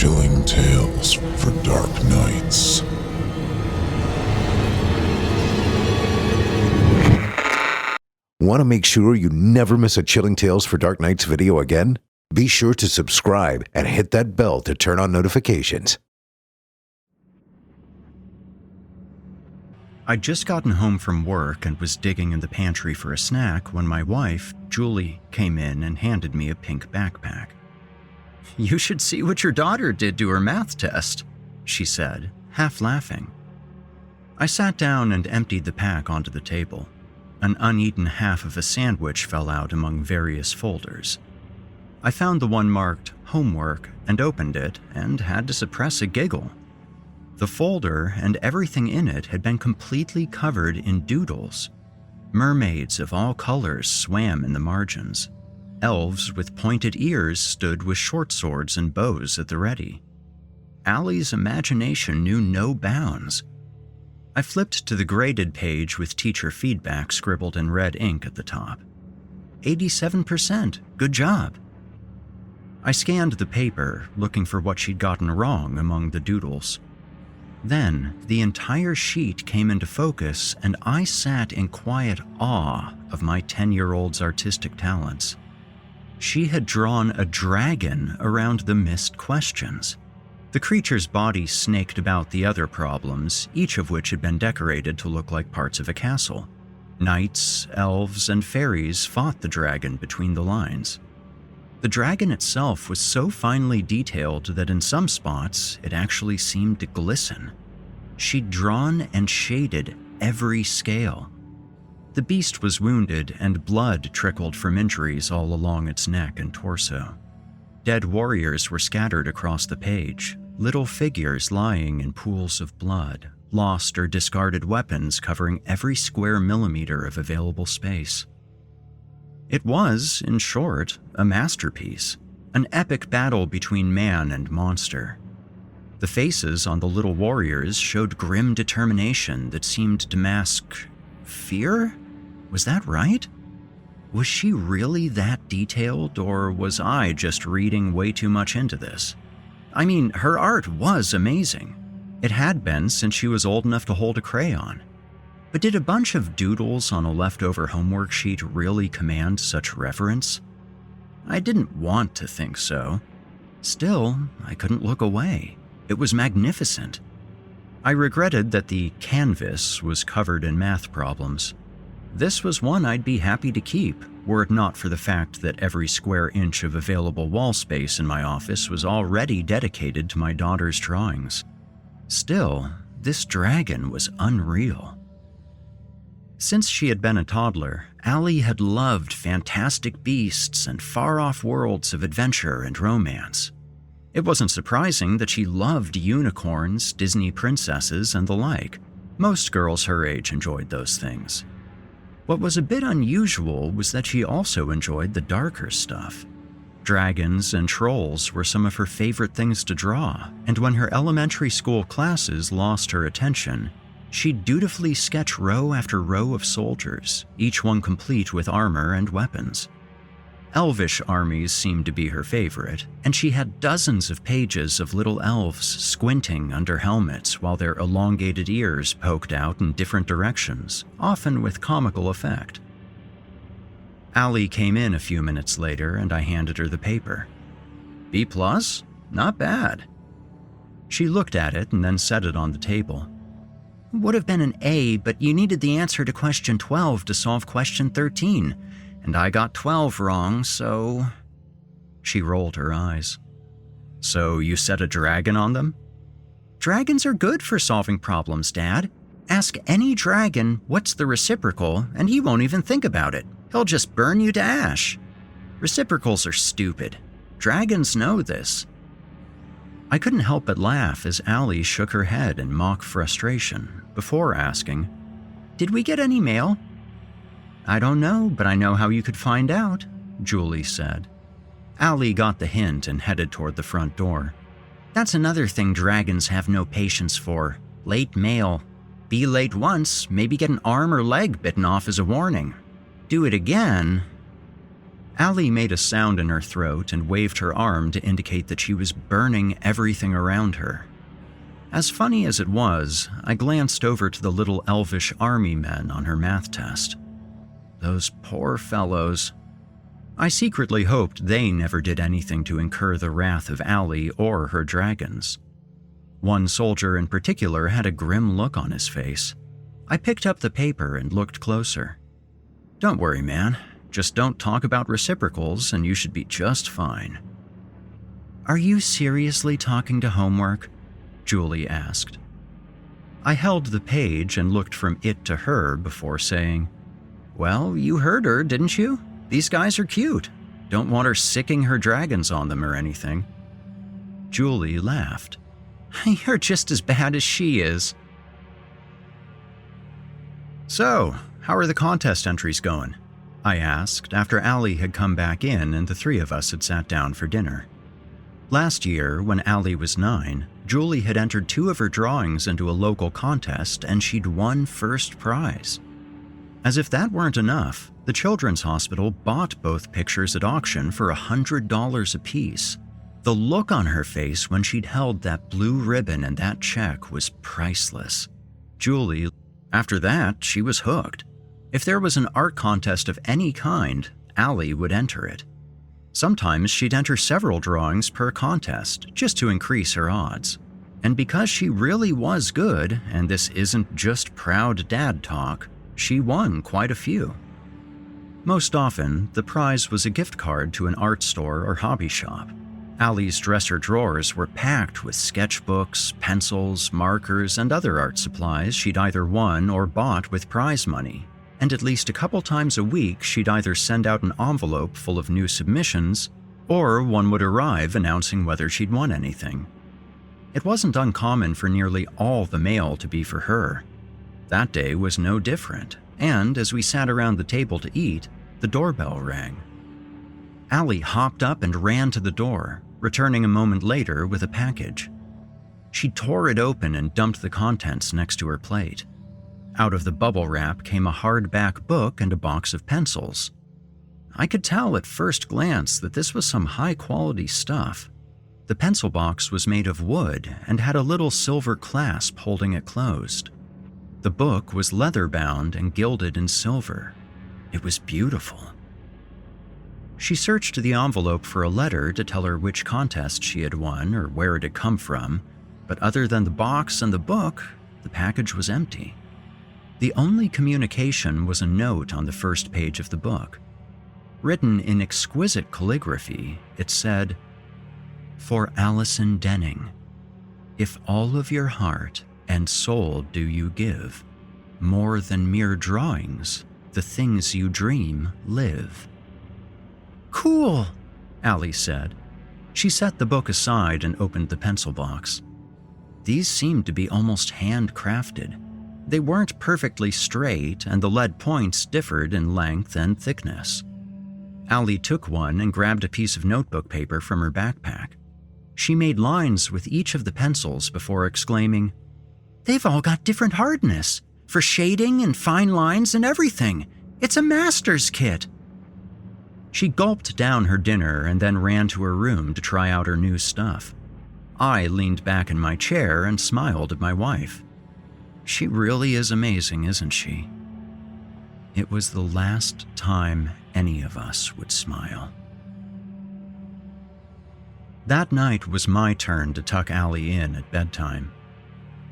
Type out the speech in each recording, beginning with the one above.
chilling tales for dark nights. Want to make sure you never miss a Chilling Tales for Dark Nights video again? Be sure to subscribe and hit that bell to turn on notifications. I'd just gotten home from work and was digging in the pantry for a snack when my wife, Julie, came in and handed me a pink backpack. "You should see what your daughter did to her math test," she said, half laughing. I sat down and emptied the pack onto the table. An uneaten half of a sandwich fell out among various folders. I found the one marked homework and opened it and had to suppress a giggle. The folder and everything in it had been completely covered in doodles. Mermaids of all colors swam in the margins. Elves with pointed ears stood with short swords and bows at the ready. Allie's imagination knew no bounds. I flipped to the graded page with teacher feedback scribbled in red ink at the top. 87%, good job. I scanned the paper, looking for what she'd gotten wrong among the doodles. Then, the entire sheet came into focus and I sat in quiet awe of my 10-year-old's artistic talents. She had drawn a dragon around the missed questions. The creature's body snaked about the other problems, each of which had been decorated to look like parts of a castle. Knights, elves, and fairies fought the dragon between the lines. The dragon itself was so finely detailed that in some spots it actually seemed to glisten. She'd drawn and shaded every scale. The beast was wounded and blood trickled from injuries all along its neck and torso. Dead warriors were scattered across the page, little figures lying in pools of blood, lost or discarded weapons covering every square millimeter of available space. It was, in short, a masterpiece, an epic battle between man and monster. The faces on the little warriors showed grim determination that seemed to mask fear? Was that right? Was she really that detailed, or was I just reading way too much into this? I mean, her art was amazing. It had been since she was old enough to hold a crayon. But did a bunch of doodles on a leftover homework sheet really command such reverence? I didn't want to think so. Still, I couldn't look away. It was magnificent. I regretted that the canvas was covered in math problems. This was one I'd be happy to keep, were it not for the fact that every square inch of available wall space in my office was already dedicated to my daughter's drawings. Still, this dragon was unreal. Since she had been a toddler, Allie had loved fantastic beasts and far-off worlds of adventure and romance. It wasn't surprising that she loved unicorns, Disney princesses, and the like. Most girls her age enjoyed those things. What was a bit unusual was that she also enjoyed the darker stuff. Dragons and trolls were some of her favorite things to draw, and when her elementary school classes lost her attention, she'd dutifully sketch row after row of soldiers, each one complete with armor and weapons. Elvish armies seemed to be her favorite, and she had dozens of pages of little elves squinting under helmets while their elongated ears poked out in different directions, often with comical effect. Allie came in a few minutes later and I handed her the paper. B+? Not bad. She looked at it and then set it on the table. Would have been an A, but you needed the answer to question 12 to solve question 13. And I got 12 wrong, so... She rolled her eyes. So you set a dragon on them? Dragons are good for solving problems, Dad. Ask any dragon what's the reciprocal, and he won't even think about it. He'll just burn you to ash. Reciprocals are stupid. Dragons know this. I couldn't help but laugh as Allie shook her head in mock frustration, before asking, Did we get any mail? I don't know, but I know how you could find out, Julie said. Allie got the hint and headed toward the front door. That's another thing dragons have no patience for. Late mail. Be late once, maybe get an arm or leg bitten off as a warning. Do it again. Allie made a sound in her throat and waved her arm to indicate that she was burning everything around her. As funny as it was, I glanced over to the little elvish army men on her math test. Those poor fellows. I secretly hoped they never did anything to incur the wrath of Allie or her dragons. One soldier in particular had a grim look on his face. I picked up the paper and looked closer. "Don't worry, man. Just don't talk about reciprocals and you should be just fine." "Are you seriously talking to homework?" Julie asked. I held the page and looked from it to her before saying, "Well, you heard her, didn't you? These guys are cute. Don't want her sicking her dragons on them or anything." Julie laughed. "You're just as bad as she is." "So, how are the contest entries going?" I asked after Allie had come back in and the three of us had sat down for dinner. Last year, when Allie was 9, Julie had entered 2 of her drawings into a local contest and she'd won first prize. As if that weren't enough, the Children's Hospital bought both pictures at auction for $100 apiece. The look on her face when she'd held that blue ribbon and that check was priceless. Julie, after that, she was hooked. If there was an art contest of any kind, Allie would enter it. Sometimes she'd enter several drawings per contest, just to increase her odds. And because she really was good, and this isn't just proud dad talk, she won quite a few. Most often, the prize was a gift card to an art store or hobby shop. Allie's dresser drawers were packed with sketchbooks, pencils, markers, and other art supplies she'd either won or bought with prize money. And at least a couple times a week, she'd either send out an envelope full of new submissions, or one would arrive announcing whether she'd won anything. It wasn't uncommon for nearly all the mail to be for her. That day was no different, and as we sat around the table to eat, the doorbell rang. Allie hopped up and ran to the door, returning a moment later with a package. She tore it open and dumped the contents next to her plate. Out of the bubble wrap came a hardback book and a box of pencils. I could tell at first glance that this was some high-quality stuff. The pencil box was made of wood and had a little silver clasp holding it closed. The book was leather-bound and gilded in silver. It was beautiful. She searched the envelope for a letter to tell her which contest she had won or where it had come from, but other than the box and the book, the package was empty. The only communication was a note on the first page of the book. Written in exquisite calligraphy, it said, "For Allie Denning, if all of your heart and soul do you give, more than mere drawings, the things you dream live." "Cool," Allie said. She set the book aside and opened the pencil box. These seemed to be almost handcrafted. They weren't perfectly straight, and the lead points differed in length and thickness. Allie took one and grabbed a piece of notebook paper from her backpack. She made lines with each of the pencils before exclaiming, "They've all got different hardness, for shading and fine lines and everything. It's a master's kit." She gulped down her dinner and then ran to her room to try out her new stuff. I leaned back in my chair and smiled at my wife. She really is amazing, isn't she? It was the last time any of us would smile. That night was my turn to tuck Allie in at bedtime.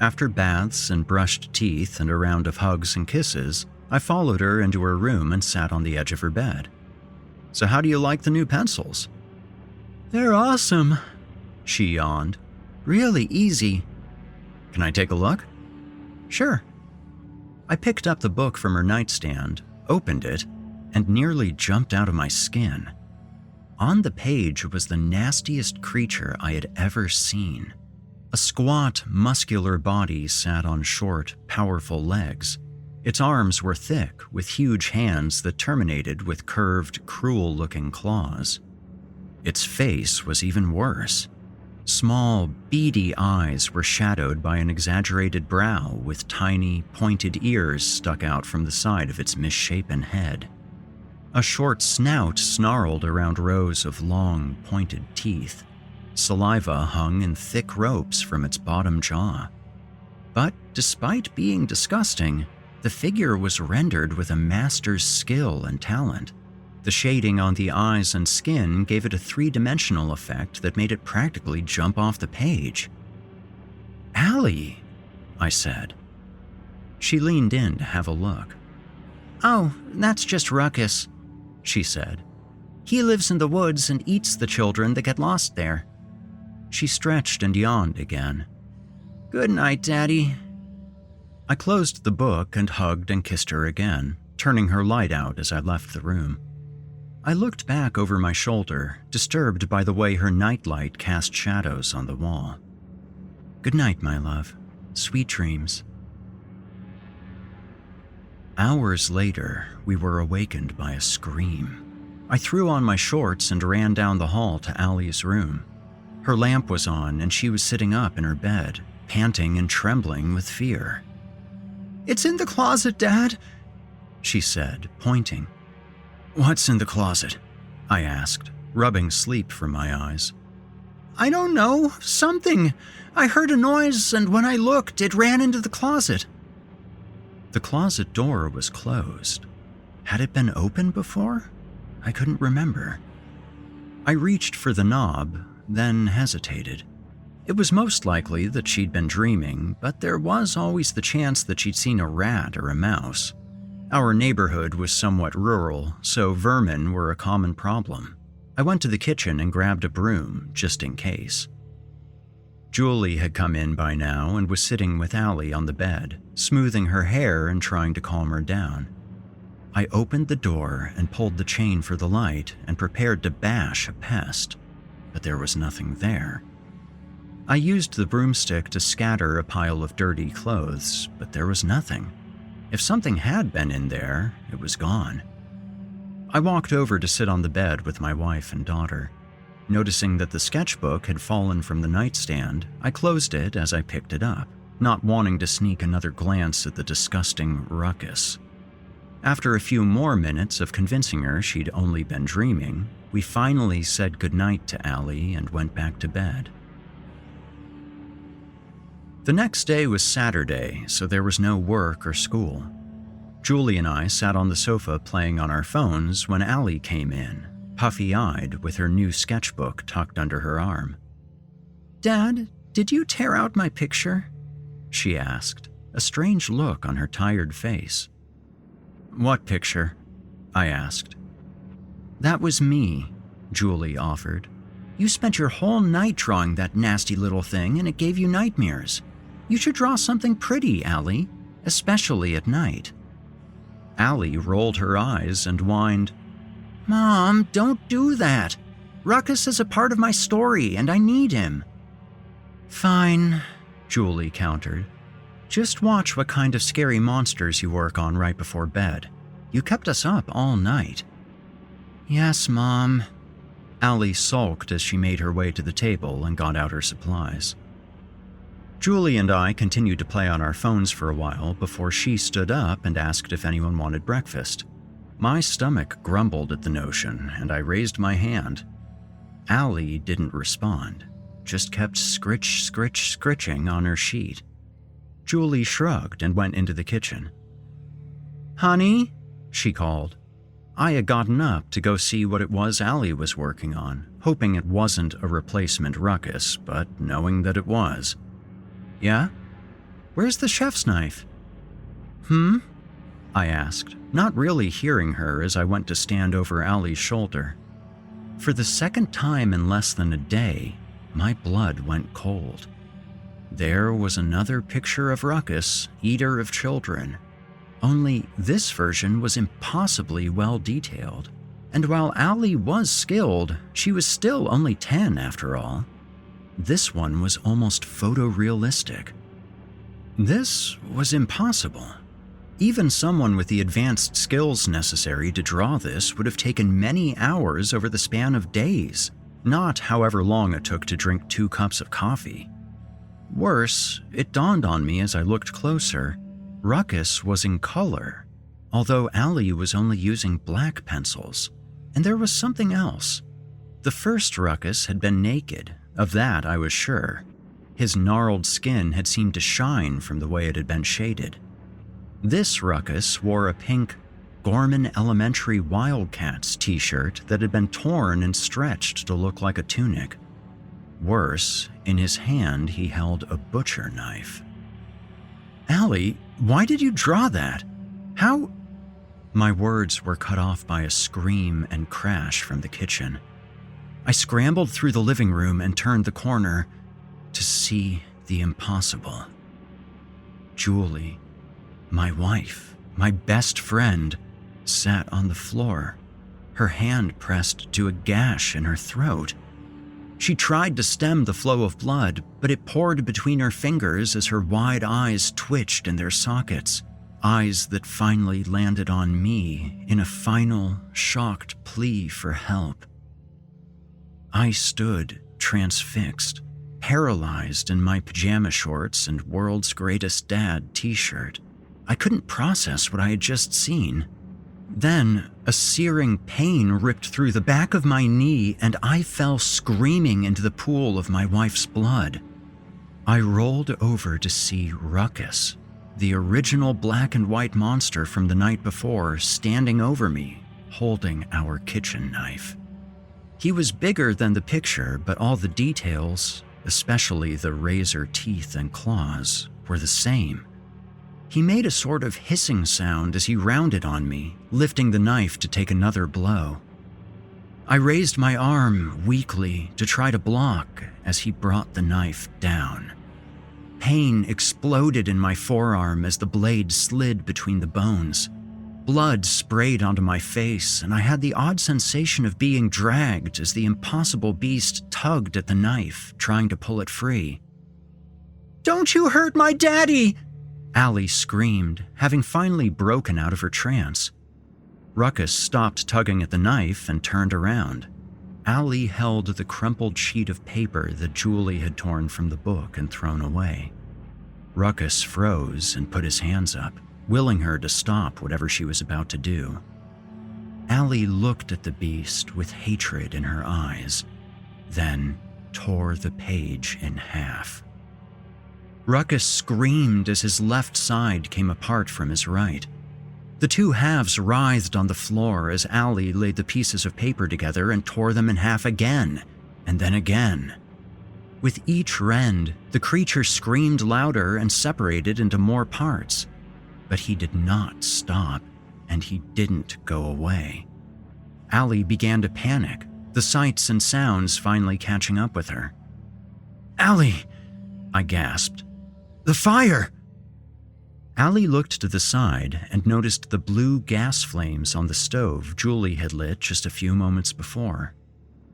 After baths and brushed teeth and a round of hugs and kisses, I followed her into her room and sat on the edge of her bed. "So how do you like the new pencils?" "They're awesome," she yawned. "Really easy." "Can I take a look?" "Sure." I picked up the book from her nightstand, opened it, and nearly jumped out of my skin. On the page was the nastiest creature I had ever seen. A squat, muscular body sat on short, powerful legs. Its arms were thick, with huge hands that terminated with curved, cruel-looking claws. Its face was even worse. Small, beady eyes were shadowed by an exaggerated brow with tiny, pointed ears stuck out from the side of its misshapen head. A short snout snarled around rows of long, pointed teeth. Saliva hung in thick ropes from its bottom jaw. But despite being disgusting, the figure was rendered with a master's skill and talent. The shading on the eyes and skin gave it a three-dimensional effect that made it practically jump off the page. "Allie," I said. She leaned in to have a look. "Oh, that's just Ruckuss," she said. "He lives in the woods and eats the children that get lost there." She stretched and yawned again. "Good night, Daddy." I closed the book and hugged and kissed her again, turning her light out as I left the room. I looked back over my shoulder, disturbed by the way her nightlight cast shadows on the wall. "Good night, my love. Sweet dreams." Hours later, we were awakened by a scream. I threw on my shorts and ran down the hall to Allie's room. Her lamp was on and she was sitting up in her bed, panting and trembling with fear. "It's in the closet, Dad," she said, pointing. "What's in the closet?" I asked, rubbing sleep from my eyes. "I don't know. Something. I heard a noise and when I looked, it ran into the closet." The closet door was closed. Had it been open before? I couldn't remember. I reached for the knob, then hesitated. It was most likely that she'd been dreaming, but there was always the chance that she'd seen a rat or a mouse. Our neighborhood was somewhat rural, so vermin were a common problem. I went to the kitchen and grabbed a broom, just in case. Julie had come in by now and was sitting with Allie on the bed, smoothing her hair and trying to calm her down. I opened the door and pulled the chain for the light and prepared to bash a pest, but there was nothing there. I used the broomstick to scatter a pile of dirty clothes, but there was nothing. If something had been in there, it was gone. I walked over to sit on the bed with my wife and daughter. Noticing that the sketchbook had fallen from the nightstand, I closed it as I picked it up, not wanting to sneak another glance at the disgusting Ruckuss. After a few more minutes of convincing her she'd only been dreaming, we finally said goodnight to Allie and went back to bed. The next day was Saturday, so there was no work or school. Julie and I sat on the sofa playing on our phones when Allie came in, puffy-eyed with her new sketchbook tucked under her arm. "Dad, did you tear out my picture?" she asked, a strange look on her tired face. "What picture?" I asked. "That was me," Julie offered. "You spent your whole night drawing that nasty little thing and it gave you nightmares. You should draw something pretty, Allie, especially at night." Allie rolled her eyes and whined, "Mom, don't do that. Ruckuss is a part of my story and I need him." "Fine," Julie countered. "Just watch what kind of scary monsters you work on right before bed. You kept us up all night." "Yes, Mom." Allie sulked as she made her way to the table and got out her supplies. Julie and I continued to play on our phones for a while before she stood up and asked if anyone wanted breakfast. My stomach grumbled at the notion, and I raised my hand. Allie didn't respond, just kept scritching on her sheet. Julie shrugged and went into the kitchen. "Honey?" she called. I had gotten up to go see what it was Allie was working on, hoping it wasn't a replacement Ruckuss, but knowing that it was. "Yeah? Where's the chef's knife?" I asked, not really hearing her as I went to stand over Allie's shoulder. For the second time in less than a day, my blood went cold. There was another picture of Ruckuss, eater of children. Only this version was impossibly well detailed. And while Allie was skilled, she was still only 10 after all. This one was almost photorealistic. This was impossible. Even someone with the advanced skills necessary to draw this would have taken many hours over the span of days, not however long it took to drink 2 cups of coffee. Worse, it dawned on me as I looked closer, Ruckuss was in color. although Allie was only using black pencils. And there was something else. The first Ruckuss had been naked, of that I was sure. His gnarled skin had seemed to shine from the way it had been shaded. This Ruckuss wore a pink Gorman Elementary Wildcats t-shirt that had been torn and stretched to look like a tunic. Worse, in his hand he held a butcher knife. "Allie, why did you draw that? How—" My words were cut off by a scream and crash from the kitchen. I scrambled through the living room and turned the corner to see the impossible. Julie, my wife, my best friend, sat on the floor, her hand pressed to a gash in her throat. She tried to stem the flow of blood, but it poured between her fingers as her wide eyes twitched in their sockets, eyes that finally landed on me in a final, shocked plea for help. I stood transfixed, paralyzed in my pajama shorts and World's Greatest Dad t-shirt. I couldn't process what I had just seen. Then, a searing pain ripped through the back of my knee and I fell screaming into the pool of my wife's blood. I rolled over to see Ruckuss, the original black and white monster from the night before, standing over me, holding our kitchen knife. He was bigger than the picture, but all the details, especially the razor teeth and claws, were the same. He made a sort of hissing sound as he rounded on me, lifting the knife to take another blow. I raised my arm weakly to try to block as he brought the knife down. Pain exploded in my forearm as the blade slid between the bones. Blood sprayed onto my face, and I had the odd sensation of being dragged as the impossible beast tugged at the knife, trying to pull it free. "Don't you hurt my daddy!" Allie screamed, having finally broken out of her trance. Ruckuss stopped tugging at the knife and turned around. Allie held the crumpled sheet of paper that Julie had torn from the book and thrown away. Ruckuss froze and put his hands up, willing her to stop whatever she was about to do. Allie looked at the beast with hatred in her eyes, then tore the page in half. Ruckuss screamed as his left side came apart from his right. The two halves writhed on the floor as Allie laid the pieces of paper together and tore them in half again, and then again. With each rend, the creature screamed louder and separated into more parts. But he did not stop, and he didn't go away. Allie began to panic, the sights and sounds finally catching up with her. "Allie!" I gasped. "The fire!" Allie looked to the side and noticed the blue gas flames on the stove Julie had lit just a few moments before.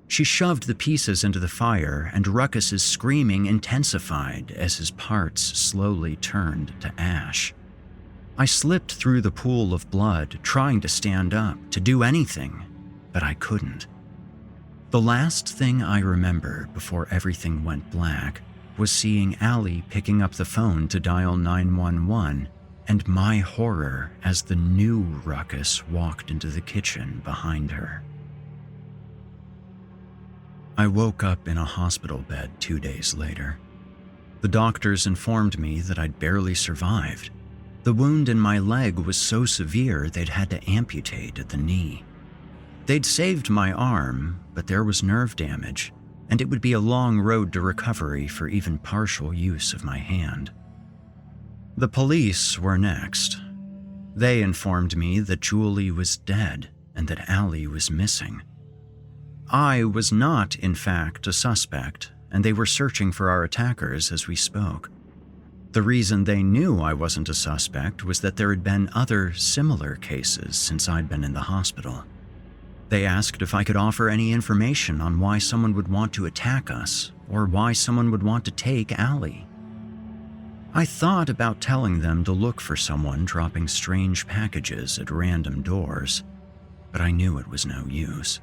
She shoved the pieces into the fire, and Ruckuss's screaming intensified as his parts slowly turned to ash. I slipped through the pool of blood, trying to stand up, to do anything, but I couldn't. The last thing I remember before everything went black was seeing Allie picking up the phone to dial 911, and my horror as the new Ruckuss walked into the kitchen behind her. I woke up in a hospital bed 2 days later. The doctors informed me that I'd barely survived. The wound in my leg was so severe they'd had to amputate at the knee. They'd saved my arm, but there was nerve damage, and it would be a long road to recovery for even partial use of my hand. The police were next. They informed me that Julie was dead and that Allie was missing. I was not, in fact, a suspect, and they were searching for our attackers as we spoke. The reason they knew I wasn't a suspect was that there had been other similar cases since I'd been in the hospital. They asked if I could offer any information on why someone would want to attack us or why someone would want to take Allie. I thought about telling them to look for someone dropping strange packages at random doors, but I knew it was no use.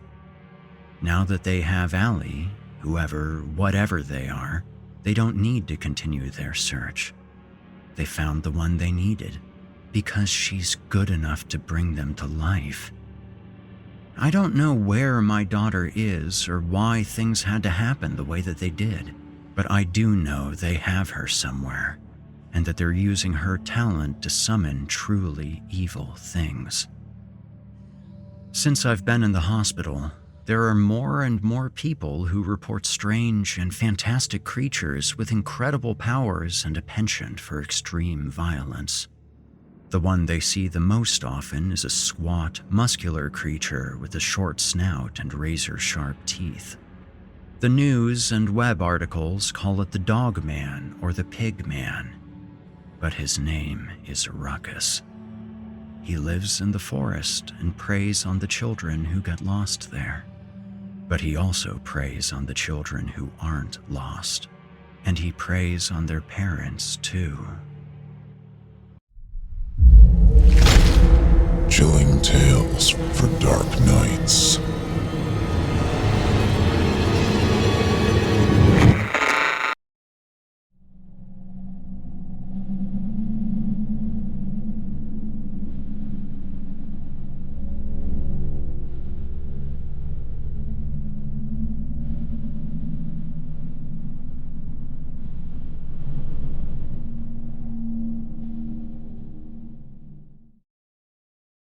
Now that they have Allie, whatever they are, they don't need to continue their search. They found the one they needed, because she's good enough to bring them to life. I don't know where my daughter is or why things had to happen the way that they did, but I do know they have her somewhere, and that they're using her talent to summon truly evil things. Since I've been in the hospital, there are more and more people who report strange and fantastic creatures with incredible powers and a penchant for extreme violence. The one they see the most often is a squat, muscular creature with a short snout and razor-sharp teeth. The news and web articles call it the Dog Man or the Pig Man, but his name is Ruckuss. He lives in the forest and preys on the children who get lost there. But he also preys on the children who aren't lost, and he preys on their parents too. Chilling tales for dark nights.